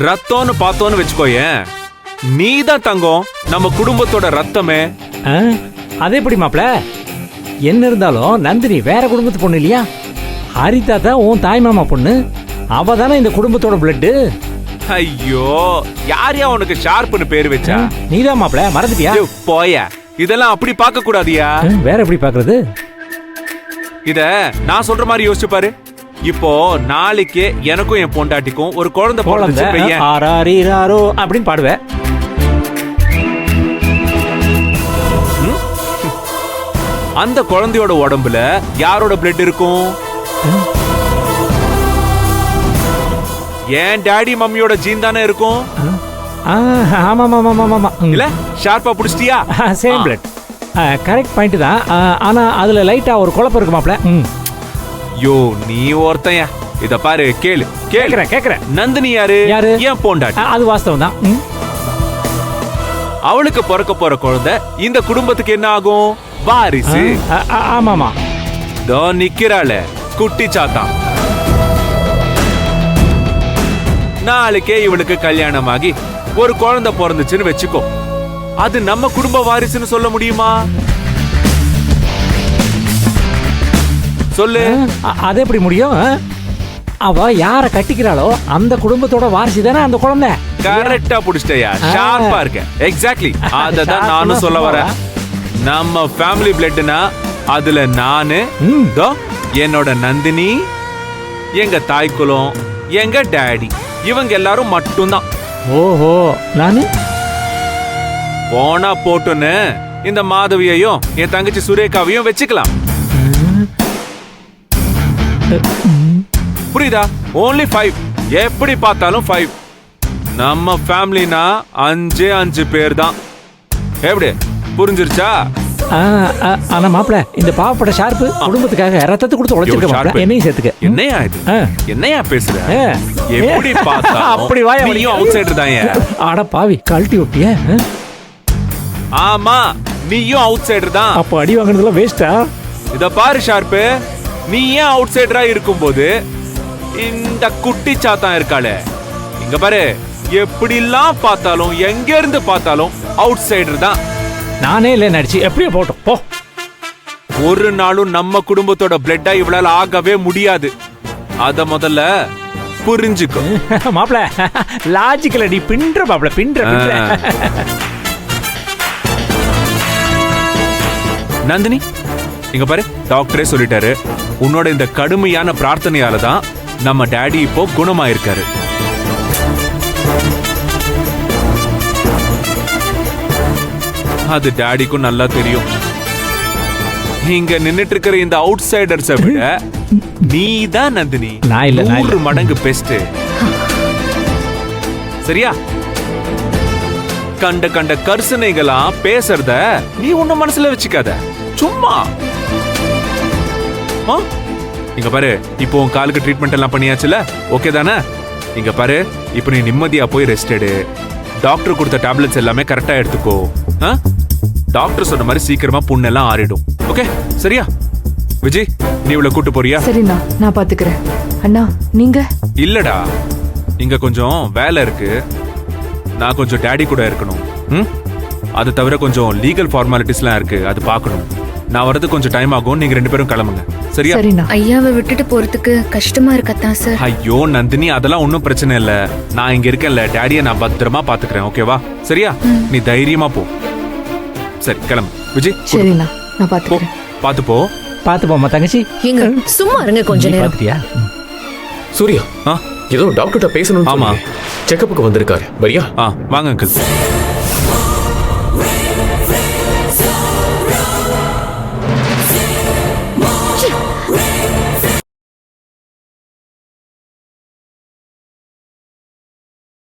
ரத்தம்னு பார்த்தோன்னு வச்சுக்கோயேன், நீதான் தங்கம், நம்ம குடும்பத்தோட ரத்தமே. அதே எப்படி மாப்ள? என்ன இருந்தாலும் நந்தினி வேற குடும்பத்து பொண்ணு இல்லையா? ஹரிதா தான் உன் தாய் மாமா பொண்ணு. அவ தானே இந்த குடும்பத்தோட பிளட்டு. ஐயோ, யாரையா உனக்கு ஷார்ப்னு பேர் வச்சா? நீதான் மாப்ள, மறந்துட்டியா? போய, இதெல்லாம் அப்படி பார்க்க கூடாதியா. வேற எப்படி பாக்குறது? இத நான் சொல்ற மாதிரி யோசிச்சு பாரு. இப்போ நாளைக்கு எனக்கும் என் பொண்டாட்டிக்கும் ஒரு குழந்தை பிறந்துச்சு அப்படின்னு பாடுவேன். அந்த குழந்தையோட உடம்புல யாரோட பிளட் இருக்கும்? ஏன் டாடி மம்மியோட ஜீன் தானே இருக்கும். இல்ல ஷார்ப்பா புடிச்சிட்டியா? Same blood. கரெக்ட் பாயிண்ட் தான். ஆனா அதுல லைட்டா ஒரு குழப்பம் இருக்கு மாப்ள. யோ நீ ஒருத்தையா. இத பாரு, கேளு. கேக்குறேன். நந்தினி யாரு? ஏன் பொண்டாட்டி. அது வாஸ்தவம் தான். அவளுக்கு பிறக்க போற குழந்தை இந்த குடும்பத்துக்கு என்ன ஆகும்? வாரிசு. ஆமாமா. தோ நிக்கிறாள குட்டி சாத்தான். நாளைக்கே இவளுக்கு கல்யாணம் ஆகி ஒரு குழந்தை பிறந்துச்சுன்னு வச்சுக்கோ, அது நம்ம குடும்ப வாரிசுன்னு சொல்ல முடியுமா? சொல்லு. அது எப்படி முடியும்? அவ யார கட்டிக்கிறாளோ அந்த குடும்பத்தோட வாரிசு தானே அந்த குழந்தை. கரெக்டா புடிச்சிட்டயா, ஷார்ப்பா இருக்க. எக்ஸாக்ட்லி அததான் நானும் சொல்ல வரேன். நம்ம ஃபேமிலி பிளட்னா அதுல நானு, என்னோட நந்தினி, எங்க தாய் குலம், எங்க டாடி, இவங்க எல்லாரும் மட்டும்தான். ஓஹோ, நானு போனா போட்டுன்னு இந்த மாதவியையும் என் தங்கச்சி சுரேகாவையும் வச்சுக்கலாம். புரியுதா? only 5. எப்படி பார்த்தாலும் 5. நம்ம ஃபேமிலினா 5 பேர் தான். எப்படி புரிஞ்சிருச்சா? ஆனா மாப்ள, இந்த பாவப்பட்ட ஷார்ப்பு குடும்பத்துக்காக ரத்தத்தை கொடுத்து உழைச்சிருக்க. என்னையும் சேர்த்துக்க. என்னையா இது? என்னையா பேசுற? எப்படி பார்த்தா அப்படி வாயா, நீயும் அவுட் சைடர் தான். அட பாவி, கழட்டி விட்டிய. ஆமா, நீயும் அவுட் சைடர் தான். அப்ப அடி வாங்குறதுலாம் வேஸ்டா? இத பாரு ஷார்ப்பு, நீ ஏன் அவுட் சைடரா இருக்கும்போது இந்த குட்டி சாத்தான் இருக்காளே, இங்க பாரு, எப்படிலாம் பார்த்தாலும் எங்க இருந்து பார்த்தாலும் அவுட் சைடர் தான். நானே இல்ல நடிச்சு எப்படியோ போட்டோம் போ. ஒரு நாளும் நம்ம குடும்பத்தோட பிளட்டா இவளால ஆகவே முடியாது. அத முதல்ல புரிஞ்சுக்கோ. மாப்ள, லாஜிக்கல நீ பின்ற மாப்ள, பின்ற. நந்தினி, இங்க பாரு, டாக்டரே சொல்லிட்டாரு, உன்னோட இந்த கடுமையான பிரார்த்தனையால தான் நம்ம டாடி இப்போ குணமாயிருக்காரு. அது டாடிக்கும் நல்லா தெரியும். இங்க நின்னுட்டு இருக்கிற இந்த அவுட் சைடர்ஸை விட நீ தான் நந்தினி 100 மடங்கு பெஸ்ட். சரியா? கண்ட கண்ட கர்சனைகளா பேசுறத நீ உன்ன மனசுல வச்சுக்காத, சும்மா. இங்க பாரு, இப்போ உன் காலுக்கு ட்ரீட்மெண்ட் எல்லாம் பண்ணியாச்சுல, ஓகே தானே? இங்க பாரு, இப்போ நீ நிம்மதியா போய் ரெஸ்ட் எடு. டாக்டர் கொடுத்த டேப்லெட்ஸ் எல்லாமே கரெக்டா எடுத்துக்கோ. டாக்டர் சொன்ன மாதிரி சீக்கிரமா புண்ணெல்லாம் ஆறிடும். ஓகே சரியா? விஜய், நீ இவளை கூட்டு போறியா? சரிண்ணா, நான் பாத்துக்கிறேன். அண்ணா நீங்க? இல்லடா, இங்க கொஞ்சம் வேலை இருக்கு. நான் கொஞ்சம் டாடி கூட இருக்கணும். அது தவிர கொஞ்சம் லீகல் ஃபார்மாலிட்டிஸ்லாம் இருக்கு, அது பார்க்கணும். நான் வரது கொஞ்சம் டைம் ஆகும். நீங்க 2 பேரும் கிளம்புங்க. சரியா? ஐயாவை விட்டுட்டு போறதுக்கு கஷ்டமா இருக்கத்தான் சார். ஐயோ நந்தினி, அதெல்லாம் ஒன்றும் பிரச்சனை இல்ல. நான் இங்க இருக்கேன்ல, டாடியை நான் பத்திரமா பாத்துக்கிறேன். ஓகேவா? சரியா? நீ தைரியமா போ. சரி, கிளம்பு. விஜய், சரிண்ணா, நான் பாத்துக்கிறேன். பாத்து போ. பாத்து போமா தங்கச்சி. எங்க சும்மா இருங்க கொஞ்ச நேரம். பாத்தியா? சூர்யா, ஏதோ டாக்டர்கிட்ட பேசணும். ஆமா, செக்கப்புக்கு வந்திருக்காரு. வரியா? வாங்க அங்கிள்.